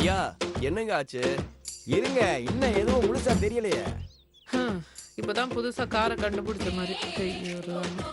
ஐயா என்னங்க ஆச்சு? இருங்க, இன்னும் எதுவும் முழுசா தெரியலையே. இப்பதான் புதுசா காரை கண்டுபிடிச்ச மாதிரி. ஐயோ, ராமா.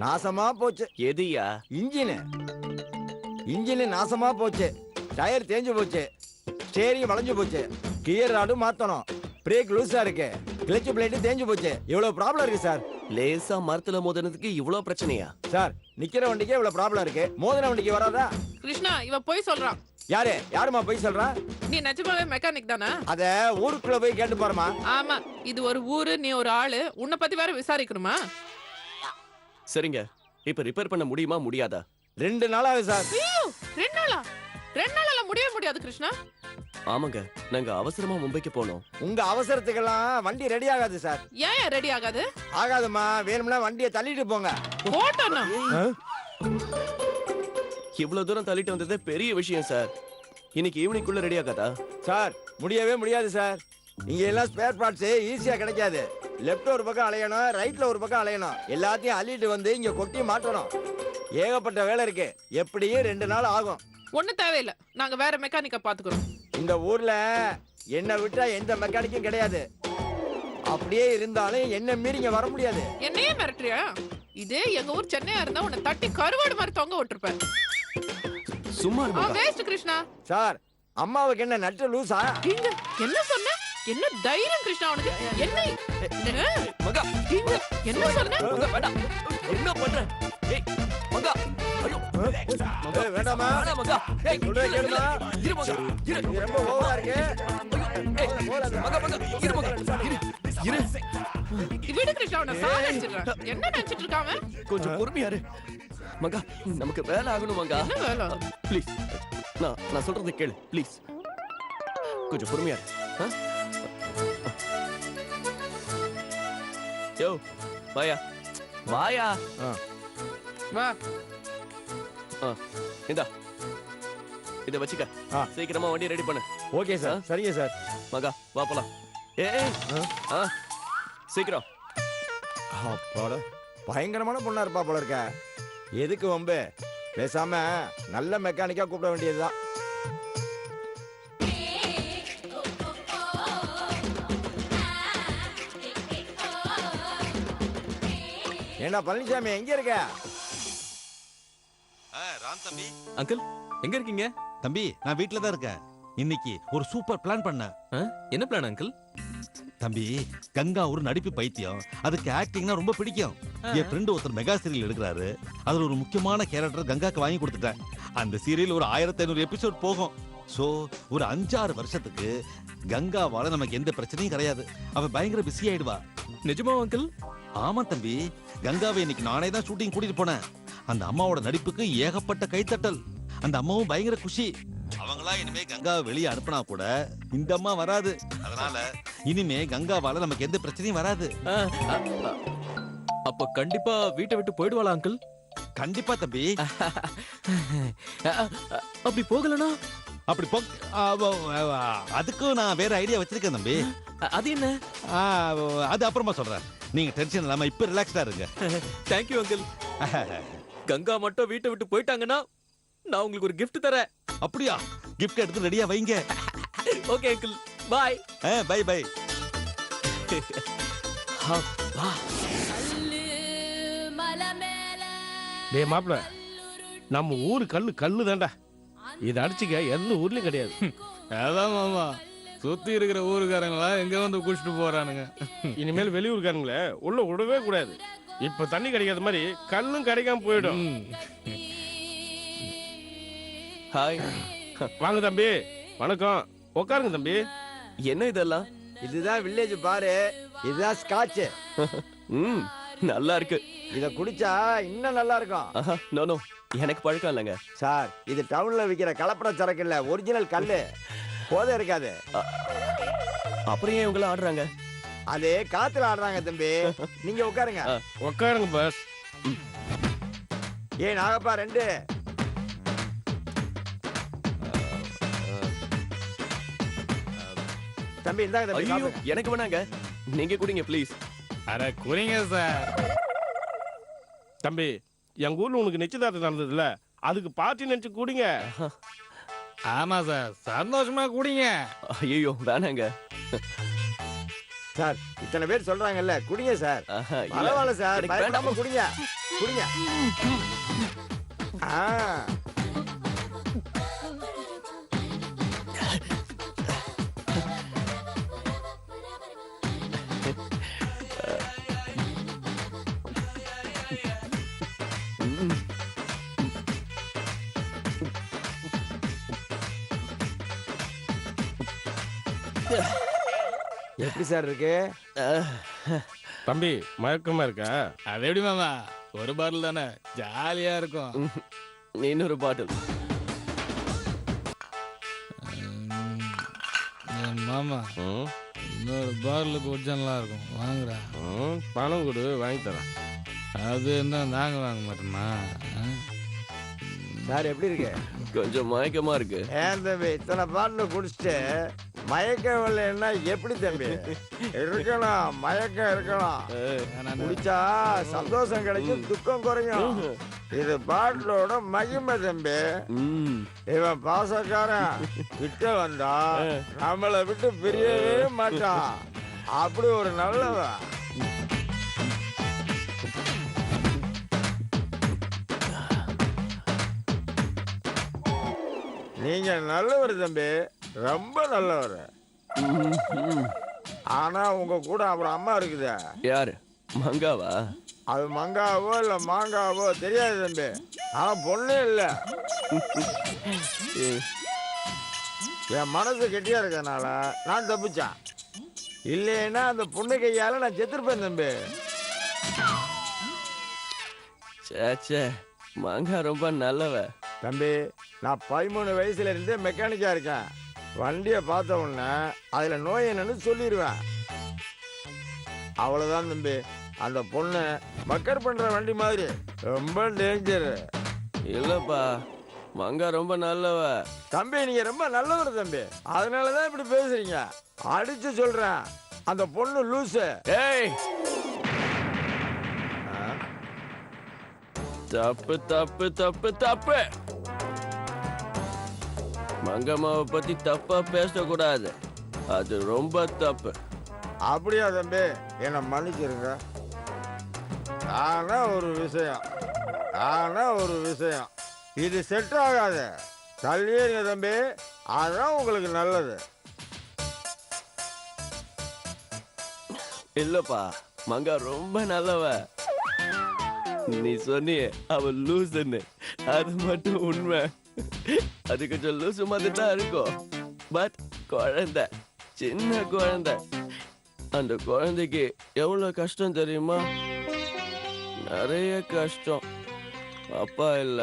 நாசமா போச்சு. எதுயா? இன்ஜின் நாசமா போச்சு. டயர் தேஞ்சு போச்சு. ஸ்டேரிங் வளைஞ்சு போச்சு. கியர் ராடு மாத்தணும். பிரேக் லூஸா இருக்கு. கிளட்ச் பிளேட் தேஞ்சு போச்சு. இவ்வளவு ப்ராப்ளம் இருக்கு சார். லேசா மரத்துல மோதினதுக்கு இவ்ளோ பிரச்சனையா? சார், நிக்கிற வண்டிக்கே இவ்வளவு ப்ராப்ளம் இருக்கு. மோதின வண்டிக்கு வராதா? கிருஷ்ணா, இவன் போய் சொல்றான். யாருமா போய் சொல்றா? நீ நிஜமாவே மெக்கானிக் தானே? அத ஊருக்குள்ள போய் கேட்டு பாருமா. ஆமா, இது ஒரு ஊரு, நீ ஒரு ஆளு. உன்னை பத்தி வேற விசாரிக்கணுமா? சரிங்க, இப்ப ரிப்பேர் பண்ண முடியுமா முடியாதா? 2 நாள் ஆகுது சார். ஐயோ, 2 நாளா? 2 நாளால முடியவே முடியாது கிருஷ்ணா. ஆமாங்க, நாங்க அவசரமா மும்பைக்கு போனோம். உங்க அவசரத்துக்கெல்லாம் வண்டி ரெடி ஆகாது சார். ஏன் ரெடி ஆகாது? ஆகாதுமா, வேணும்னா வண்டியை தள்ளிட்டு போங்க. போட்டோன்னா இவ்வளவு தூரம் தள்ளிட்டு வந்ததே பெரிய விஷயம் சார். இன்னைக்கு ஈவினிங்குள்ள ரெடி ஆகாதா? சார், முடியவே முடியாது சார். இங்க எல்லாம் ஸ்பேர் பார்ட்ஸ் ஈஸியா கிடைக்காது. லெஃப்ட் ஒரு பக்கம் அலையணும், ரைட்ல ஒரு பக்கம் அலையணும். எல்லாத்தையும் அள்ளிட்டு வந்து இங்க கொட்டி மாட்டணும். ஏகப்பட்ட வேலை இருக்கு. எப்படியும் 2 நாள் ஆகும். ஒண்ணு தேவையில்லை, நாங்க வேற மெக்கானிக்க பாத்துக்கிறோம். இந்த ஊர்ல என்ன விட்டா எந்த மெக்கானிக்கும் கிடையாது. அப்படியே இருந்தாலும் என்ன மீறி இங்க வர முடியாது. என்னையே மிரட்டுறியா? இதே எங்க ஊர் சென்னையா இருந்தா உன்னை தட்டி கருவாடு மாதிரி தொங்க விட்டுருப்பேன். சும்மா இருங்க. வேஸ்ட் கிருஷ்ணா. சார், அம்மாவுக்கு என்ன நட்டு லூசா? இங்க என்ன சொன்ன? என்ன தைரியம் கிருஷ்ணா உனக்கு? என்ன மகா, இங்க என்ன சொன்ன? மகா வேண்டாம். என்ன பண்ற? ஏய் மகா, ஐயோ வேண்டாமா? வேண்டாம் மகா. ஏய் சொல்றத கேளுமா? இரு மகா, இரு. இது ரொம்ப ஓவரா இருக்கு. மகா மகா, இரு மகா, இரு. விடு கிருஷ்ணா, உன்னை சாகடிச்சிடுறேன். என்ன நினைச்சிட்டு இருக்காம? கொஞ்சம் பொறுமையா இரு. மகா, நமக்கு வேலை ஆகணும் மகா. என்ன வேலை? ப்ளீஸ், நான் சொல்றதை கேளு ப்ளீஸ். கொஞ்சம் பொறுமையா இரு. யோ வாயா, வாயா. வா. இந்தா, இத வச்சுக்க. சீக்கிரமா வண்டியை ரெடி பண்ணு. Okay sir. சரிங்க சார். மகா வா போலாம். ஏய் சீக்கிரம். அப்பாடா, பயங்கரமான பொண்ணா இருப்பா போல இருக்க. எதுக்கு வம்பு? பேசாம நல்ல மெக்கானிக்கா கூப்பிட வேண்டியதுதான். ஏன்னா பழனிசாமி எங்க இருக்க? ராம் தம்பி. அங்கிள் எங்க இருக்கீங்க? தம்பி, நான் வீட்ல தான் இருக்கேன். இன்னைக்கு ஒரு சூப்பர் பிளான் பண்ணேன். என்ன பிளான் அங்கிள்? தம்பி, கங்கா ஒரு நடிப்பு பைத்தியம். அதுக்கு ஆக்டிங்னா ரொம்ப பிடிக்கும். என் ஃப்ரெண்ட் ஒருத்தர் மெகா சீரியல் எடுக்கிறாரு. அதுல ஒரு முக்கியமான கேரக்டர் கங்காக்கு வாங்கி கொடுத்துட்டேன். அந்த சீரியல் ஒரு 1500 எபிசோட் போகும். சோ ஒரு 5-6 வருஷத்துக்கு கங்காவால நமக்கு எந்த பிரச்சனையும் கிடையாது. அவ பயங்கர பிஸி ஆயிடுவா. நிஜமா அங்கிள்? ஆமா தம்பி, கங்காவை இன்னைக்கு நானே தான் ஷூட்டிங் கூட்டிட்டு போனேன். அந்த அம்மாவோட நடிப்புக்கு ஏகப்பட்ட கைத்தட்டல். அந்த அம்மாவும் பயங்கர குஷி. அவங்களா இனிமே கங்காவை வெளியே அனுப்பினா கூட இந்த அம்மா வராது. அதனால இனிமே கங்காவால நமக்கு எந்த பிரச்சனையும் வராது. அப்ப கண்டிப்பா வீட்டை விட்டு போயிடுவாளா அங்கிள்? கண்டிப்பா தம்பி. அப்படி போகலனா? அப்படி போ, அதுக்கும் நான் வேற ஐடியா வச்சிருக்கேன் தம்பி. அது என்ன? அது அப்புறமா சொல்றேன். நீங்க டென்ஷன் இல்லாம இப்ப ரிலாக்ஸ்டா இருங்க. Thank you uncle. கங்கா மட்டும் வீட்டை விட்டு போயிட்டாங்கன்னா நான் உங்களுக்கு ஒரு gift தரேன். அப்படியா? gift எடுத்து ரெடியா வைங்க. Okay uncle, bye. Bye bye. டேய் மாப்ள, நம்ம ஊரு கல்லு தான்டா. இதை அடிச்சுக்க எந்த ஊர்லயும் கிடையாது. அதான் மாமா, சுத்தி இருக்கிற ஊருக்காரங்களா எங்க வந்து குடிச்சிட்டு போறானுங்க. இனிமேல் வெளியூருக்காரங்களே உள்ள விடவே கூடாது. இப்ப தண்ணி கிடைக்காத மாதிரி கல்லும் கிடைக்காம போயிடும். ஹாய். வாங்க தம்பி, வணக்கம். உட்காருங்க தம்பி. என்ன இதெல்லாம்? இதுதான் வில்லேஜ் பாரு, இதுதான் ஸ்காட்ச். ம், நல்லா இருக்கு. இத குடிச்சா இன்னும் நல்லா இருக்கும். ஆஹா, நோ நோ, எனக்கு பழக்கம் இல்லைங்க. சார், இது டவுன்ல விக்கிற கலப்பட சரக்கு இல்ல, ஒரிஜினல் கல்லு. போதை இருக்காது. அப்புறம் ஏன் இவங்களாம் ஆடுறாங்க? அது காத்துல ஆடுறாங்க தம்பி. நீங்க உட்காருங்க. உட்காருங்க பாஸ். ஏன் நாகப்பா 2 தம்பி இந்தாங்க தம்பி, ஐயோ, சாப்பிடுங்க. எனக்கு வேணாங்க. நீங்க குடிங்க ப்ளீஸ். அட குடிங்க சார். தம்பி, எங்க ஊர்ல உனக்கு நிச்சயதார்த்தம் நடந்ததுல, அதுக்கு பார்ட்டி நினைச்சு கூடிங்க. ஆமா சார், சந்தோஷமா குடிங்க. ஐயோ, வேணாங்க. சார், இத்தனை பேர் சொல்றாங்கல்ல, குடிங்க சார். ஆஹா, இல்ல. பரவாயில்ல சார், எனக்கு பயப்படாம வேண்டாம். குடிங்க. குடிங்க. ஆ. எப்படி சார் இருக்கு? தம்பி, மயக்கமா இருக்கா? அது எப்படி மாமா, ஒரு பாட்டில் தானே, ஜாலியா இருக்கும். இன்னொரு பாட்டில். மாமா, ம், இன்னொரு பாட்டில் குடிச்சா நல்லா இருக்கும், வாங்குறா. ம், பணம் கொடு, வாங்கி தரேன். அது என்ன நாங்க வாங்க மாட்டோமா? சார் எப்படி இருக்கு? கொஞ்சம் மயக்கமா இருக்கு. ஏன் தம்பி இத்தனை பாட்டில் குடிச்சிட்டு மயக்கம் இல்லைன்னா எப்படி தம்பி? இருக்கணும், மயக்கம் இருக்கணும். குடிச்சா சந்தோஷம் கிடைக்கும், துக்கம் குறையும். இது பாட்டிலோட மகிமை தம்பி. ம், இவன் பாசக்காரன், கிட்ட வந்தா நம்மளை விட்டு பிரியவே மாட்டான். அப்படி ஒரு நல்லவன். நீங்க நல்லவர் தம்பி, ரொம்ப நல்லவர். ஆனா உங்க கூட அப்புறம் அம்மா இருக்குதே, யாரு? மங்காவா? அது மங்காவோ இல்ல மாங்காவோ தெரியாது தம்பி. ஆனா பொண்ணே இல்ல. என் மனசு கெட்டியா இருக்கனால நான் தப்பிச்சேன். இல்லைன்னா அந்த பொண்ணு கையால நான் செத்துருப்பேன் தம்பி. சே, மங்கா ரொம்ப நல்லவ. தம்பி, நான் 13 வயசுல இருந்தே மெக்கானிக்கா இருக்கேன். வண்டியை பார்த்த உடனே அதுல நோய் என்னன்னு சொல்லிடுவேன். அவ்வளவுதான் தம்பி. அந்த பொண்ணு மக்கர் பண்ற வண்டி மாதிரி, ரொம்ப டேஞ்சர். இல்லப்பா, மங்கா ரொம்ப நல்லவ. தம்பி நீங்க ரொம்ப நல்லவர் தம்பி, அதனாலதான் இப்படி பேசுறீங்க. அடிச்சு சொல்றேன், அந்த பொண்ணு லூசு. ஏய், தப்பு தப்பு தப்பு தப்பு. மங்கம்மாவை பத்தி தப்பா பேசக்கூடாது, அது ரொம்ப தப்பு. அப்படியா தம்பி? என்னை மன்னிச்சிருங்க. ஆனா ஒரு விஷயம், இது செட் ஆகாது. தள்ளிடுங்க தம்பி, அதான் உங்களுக்கு நல்லது. இல்லப்பா, மங்கா ரொம்ப நல்லவ. நீ சொன்னியே அவ லூசுன்னு, அது மட்டும் உண்மை. அது கொஞ்சம் லூசு மாதிரி தான் இருக்கும். பட் குழந்தை, சின்ன குழந்தை. அந்த குழந்தைக்கு எவ்வளவு கஷ்டம் தெரியுமா? நிறைய கஷ்டம். அப்பா இல்ல,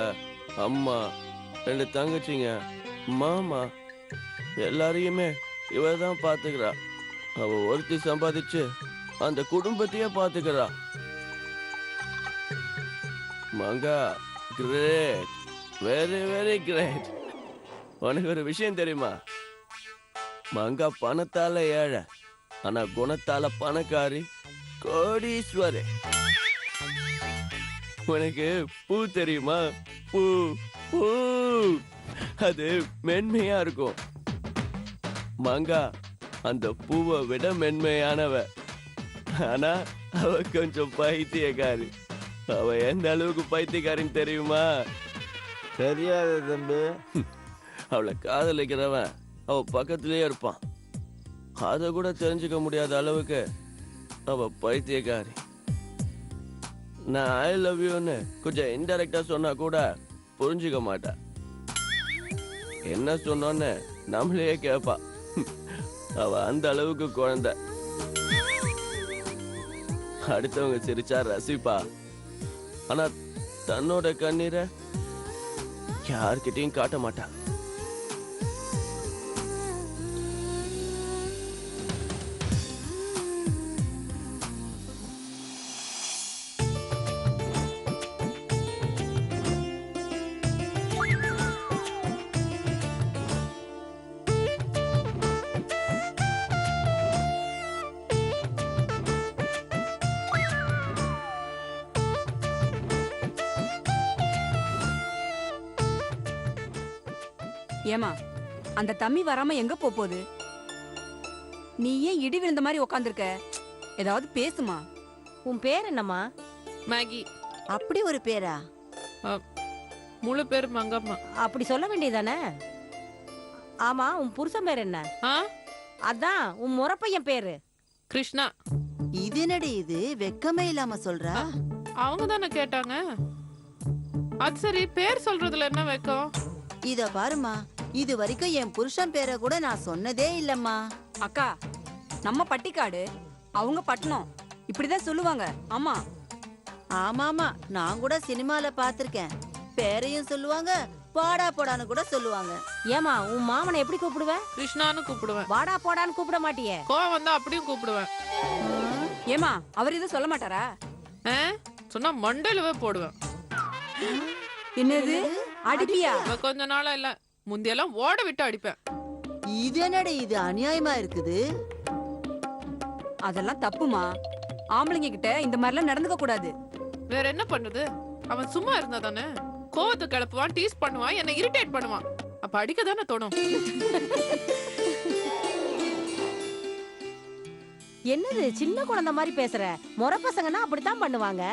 அம்மா, 2 தங்கச்சிங்க, மாமா, எல்லாரையுமே இவ தான் பாத்துக்கிறா. அவ ஒருத்தி சம்பாதிச்சு அந்த குடும்பத்தையே பாத்துக்கிறா. மங்கா கிரேட், வெரி வெரி கிரேட். உனக்கு ஒரு விஷயம் தெரியுமா? மங்கா பணத்தால ஏழை, ஆனா குணத்தால பணக்காரி, கோடீஸ்வரி. உனக்கு பூ தெரியுமா? பூ பூ அது மென்மையா இருக்கும். மங்கா அந்த பூவை விட மென்மையானவ. ஆனா அவ கொஞ்சம் பைத்தியக்காரி. அவ எந்த அளவுக்கு பைத்தியக்காரின்னு தெரியுமா? தெரியாது தம்பி. அவளை காதலிக்கிறவன் அவ பக்கத்திலேயே இருப்பான். அதை கூட தெரிஞ்சுக்க முடியாத அளவுக்கு அவ பைத்தியக்காரி. நான் ஐ லவ் யூன்னு கொஞ்சம் இன்டைரக்டா சொன்னா கூட புரிஞ்சுக்க மாட்டேன். என்ன சொன்னோன்னு நம்மளையே கேட்பா. அவ அந்த அளவுக்கு குழந்தை. அடுத்தவங்க சிரிச்சா ரசிப்பா. ஆனா தன்னோட கண்ணீரை யார்கிட்டயும் காட்ட மாட்டா. ஏமா அந்த தம்பி வராம எங்க போகுது? நீ ஏன் இடி விழுந்த மாதிரி உக்காந்துருக்க? ஏதாவது பேசுமா. உன் பேர் என்னம்மா? மேகி. அப்படி ஒரு பேரா? முழு பேர் மங்கம்மா. அப்படி சொல்ல வேண்டியதானே. ஆமா, உன் புருஷன் பேர் என்ன? அதான் உன் முறப்பையன் பேரு. கிருஷ்ணா. இது என்னடி இது வெக்கமே இல்லாம சொல்றா? அவங்க தானே கேட்டாங்க. அது சரி, பேர் சொல்றதுல என்ன வெக்கம்? இத பாருமா, இது வரைக்கும் என் புருஷன் பேரை கூட நான் சொன்னதே இல்லம்மா. அக்கா, நம்ம பட்டிக்காடு, அவங்க பட்டணம், இப்படிதான் சொல்லுவாங்க. ஆமா ஆமாமா, நான் கூட சினிமால பாத்திருக்கேன். பேரையும் சொல்லுவாங்க, பாடா போடான்னு கூட சொல்லுவாங்க. ஏமா, உன் மாமனை எப்படி கூப்பிடுவ? கிருஷ்ணான்னு கூப்பிடுவேன். வாடா போடான்னு கூப்பிட மாட்டியே? கோவம் வந்தா அப்படியும் கூப்பிடுவேன். ஏமா, அவர் எதுவும் சொல்ல மாட்டாரா? சொன்னா மண்டலவே போடுவேன். என்னது அடிப்பியா? கொஞ்ச நாளா இல்ல, முந்தியெல்லாம் ஓட விட்டு அடிப்பேன். இது என்னடி இது அநியாயமா இருக்குது? அதெல்லாம் தப்புமா. ஆம்பளைங்க கிட்ட இந்த மாதிரிலாம் நடந்துக்க கூடாது. வேற என்ன பண்ணுது? அவன் சும்மா இருந்தா தானே. கோவத்தை கிளப்புவான், டீஸ் பண்ணுவான், என்ன இரிட்டேட் பண்ணுவான். அப்ப அடிக்க தானே தோணும். என்னது சின்ன குழந்தை மாதிரி பேசுற? முறை பசங்கன்னா அப்படித்தான் பண்ணுவாங்க.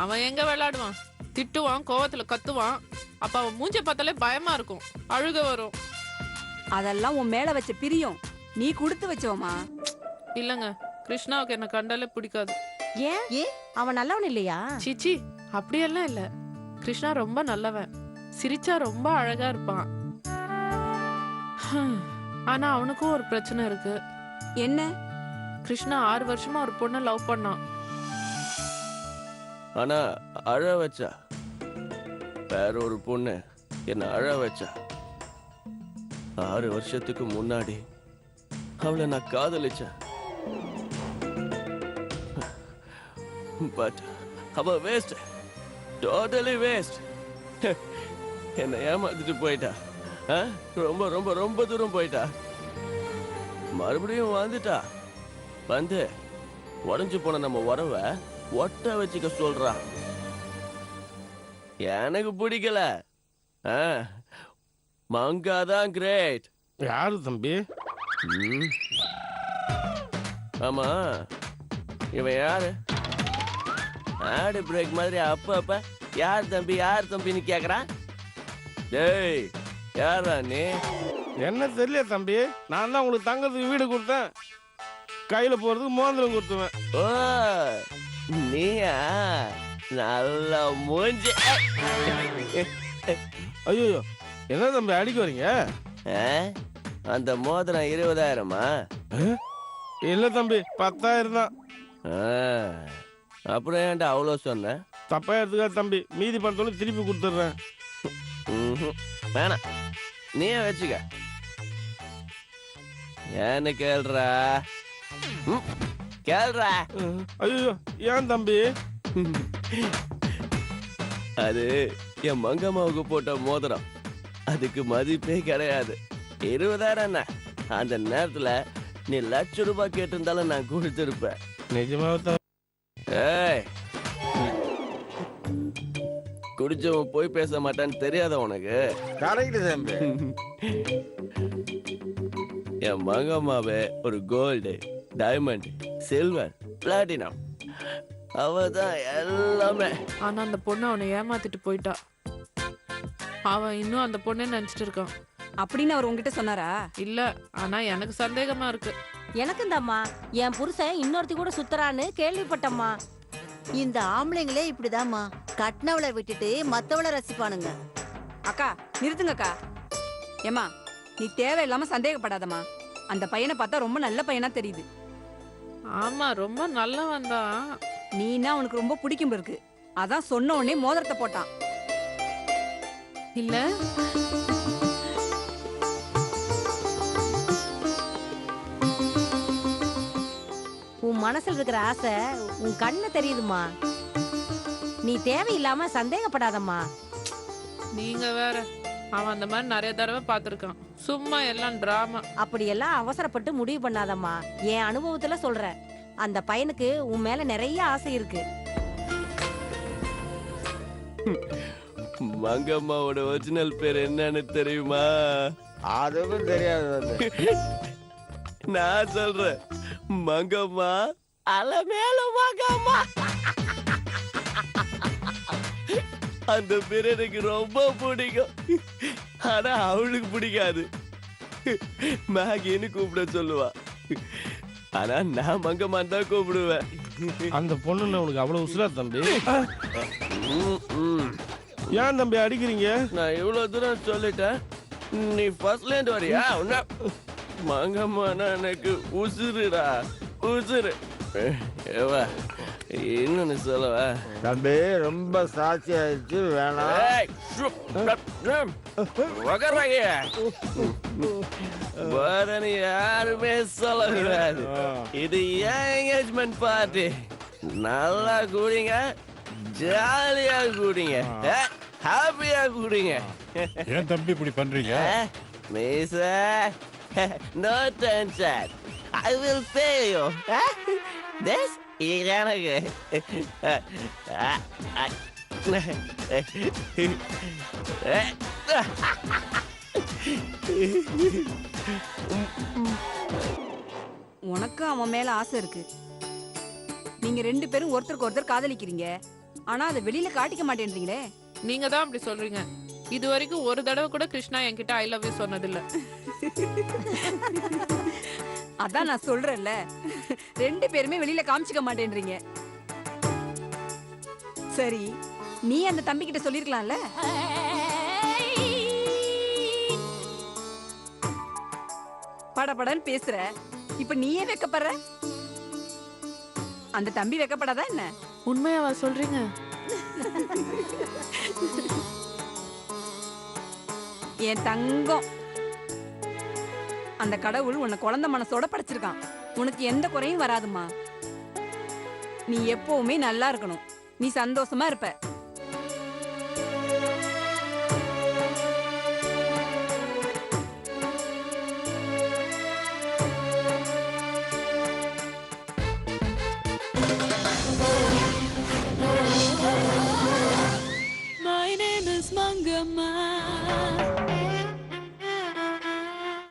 அவன் எங்க விளையாடுவான்? திட்டுவான், கோவத்துல கத்துவான். அப்ப அவன் மூஞ்ச பார்த்தாலே பயமா இருக்கும், அழுக வரும். அதெல்லாம் உன் மேல வச்ச பிரியம். நீ கொடுத்து வச்சவமா? இல்லங்க, கிருஷ்ணாவுக்கு என்ன கண்டாலே பிடிக்காது. ஏன்? அவன் நல்லவன் இல்லையா? சீச்சி, அப்படியெல்லாம் இல்ல. கிருஷ்ணா ரொம்ப நல்லவன். சிரிச்சா ரொம்ப அழகா இருப்பான். ஆனா அவனுக்கும் ஒரு பிரச்சனை இருக்கு. என்ன? கிருஷ்ணா 6 வருஷமா ஒரு பொண்ணை லவ் பண்ணான். ஆனா அழ வச்சா. வேற ஒரு பொண்ணு என்ன அழ வச்சா. 6 வருஷத்துக்கு முன்னாடி அவளை நான் காதலிச்சேன். பட் அவ வேஸ்ட், டோட்டலி வேஸ்ட். என்னை ஏமாத்திட்டு போயிட்டா. ரொம்ப ரொம்ப ரொம்ப தூரம் போயிட்டா. மறுபடியும் வந்துட்டா. வந்து உடஞ்சு போன நம்ம உறவை ஒட்ட வச்சுக்க சொல்றா. எனக்கு பிடிக்கல. மங்காதான் கிரேட். யாரு தம்பி? ஆமா, இவன் யாரு? ஆடு பிரேக் மாதிரி அப்ப யார் தம்பி யார் தம்பின்னு கேக்குறான். டேய், யாரா நீ? என்ன தெரியல தம்பி. நான் தான் உங்களுக்கு தங்கறதுக்கு வீடு கொடுத்தேன், கையில போறதுக்கு மோதிரம் கொடுத்துவேன். ஓ, நீயா? நல்ல மூஞ்சி. ஐயோ, என்ன தம்பி அடிக்க வரீங்க? அந்த மோதிரம் 20,000மா? இல்ல தம்பி, 10,000 தான். அப்புறம் ஏன்டா அவ்வளோ சொன்ன? தப்பா எடுத்துக்கா தம்பி, மீதி பணத்தோட திருப்பி கொடுத்துட்றேன். வேணாம், நீயே வச்சுக்க. ஏன்னு கேள்றா. கேள்றா. ஐயோ, ஏன் தம்பி? அது என் மங்கம்மாவுக்கு போட்ட மோதிரம். அதுக்கு மதிப்பே கிடையாது. 20,000 என்ன? அந்த நேரத்துல நீ ₹1,00,000 கேட்டிருந்தாலும் நான் கொடுத்திருப்பேன். நிஜமாவே ஏய், குடிச்சவன் போய் பேச மாட்டான்னு தெரியாத உனக்கு? கரெக்ட் தம்பி. என் மங்கம்மாவே ஒரு கோல்டு, டைமண்ட், சில்வர், பிளாட்டினம், அவதான் எல்லாமே. ஆனா அந்த பொண்ணு அவனை ஏமாத்திட்டு போயிட்டா. அவன் இன்னும் அந்த பொண்ணே நினைச்சிட்டு இருக்கான். அப்படின்னு அவர் உங்ககிட்ட சொன்னாரா? இல்ல, ஆனா எனக்கு சந்தேகமா இருக்கு. எனக்கு இந்தம்மா என் புருஷன் இன்னொருத்தி கூட சுத்துறான்னு கேள்விப்பட்டம்மா. இந்த ஆம்பளைங்களே இப்படிதாம்மா, கட்டினவளை விட்டுட்டு மத்தவளை ரசிப்பானுங்க. அக்கா நிறுத்துங்கக்கா. ஏமா நீ தேவையில்லாம சந்தேகப்படாதம்மா. அந்த பையனை பார்த்தா ரொம்ப நல்ல பையனா தெரியுது. ஆமா ரொம்ப நல்லவன் தான். நீனா அவனுக்கு ரொம்ப பிடிக்கும் இருக்கு. அதான் சொன்ன உடனே மோதிரத்தை போட்டான். இல்ல உன் மனசுல இருக்கிற ஆசை உன் கண்ணு தெரியுதுமா. நீ தேவையில்லாம சந்தேகப்படாதம்மா. நீங்க வேற. அவன் அந்த மாதிரி நிறைய தடவை பார்த்திருக்கான். சும்மா எல்லாம் டிராமா. அப்படியெல்லாம் அவசரப்பட்டு முடிவு பண்ணாதம்மா. என் அனுபவத்துல சொல்றேன். அந்த பையனுக்கு உன் மேல நிறைய ஆசை இருக்கு. மங்கம்மாவோட ஒரிஜினல் பேர் என்னன்னு தெரியுமா? அதுவும் தெரியாது வந்து. நான் சொல்றேன், மங்கம்மா அலமேல மங்கம்மா. அந்த பேர் எனக்கு ரொம்ப பிடிக்கும். ஆனா அவளுக்கு பிடிக்காது. மேகின்னு கூப்பிட சொல்லுவா. ஆனா நான் மங்கம்மான்னு தான் கூப்பிடுவேன். அந்த பொண்ணுன்னு உனக்கு அவ்வளவு உசுரா தம்பி? ம். ஏன் தம்பி அடிக்கிறீங்க? நான் இவ்வளவு தூரம் சொல்லிட்டேன், நீ ஃபர்ஸ்ட்ல இருந்து வரியா? உன்ன மங்கம்மானா எனக்கு உசுருடா, உசுரு. ஏவா இன்னொன்னு சொல்லவா? தம்பி ரொம்ப சாட்சி ஆயிடுச்சு, வேணாம். ஏய், உக்கார்றாங்க. வரன்னு யாருமே சொல்லக்கூடாது. இது ஏன் என்கேஜ்மெண்ட் பார்ட்டி. நல்லா கூடிங்க, ஜாலியா கூடிங்க, ஹாப்பியா கூடிங்க. ஏன் தம்பி இப்படி பண்றீங்க? Misa, no tension. I will pay you. This is எனக்கு. உனக்கு அவன் மேல ஆசை இருக்கு. நீங்க 2 பேரும் ஒருத்தருக்கு ஒருத்தர் காதலிக்கிறீங்க. ஆனா அதை வெளியில காட்டிக்க மாட்டேன்றீங்களே. நீங்க தான் அப்படி சொல்றீங்க. இது வரைக்கும் ஒரு தடவை கூட கிருஷ்ணா என்கிட்ட ஐ லவ் யூ சொன்னதில்ல. அதான் நான் சொல்றேன்ல, 2 பேருமே வெளியில காமிச்சிக்க மாட்டேன்றீங்க. சரி, நீ அந்த தம்பி கிட்ட சொல்லிருக்கலாம்ல. படபடன்னு பேசுற, இப்ப நீயே வெக்கப்படுற. அந்த தம்பி வெக்கப்படாதா என்ன? உண்மையாவா சொல்றீங்க? என் தங்கம், அந்த கடவுள் உன்னை குழந்தை மனசோட படைச்சிருக்கான். உனக்கு எந்த குறையும் வராதுமா. நீ எப்பவுமே நல்லா இருக்கணும். நீ சந்தோஷமா இருப்ப. My name is Mangama.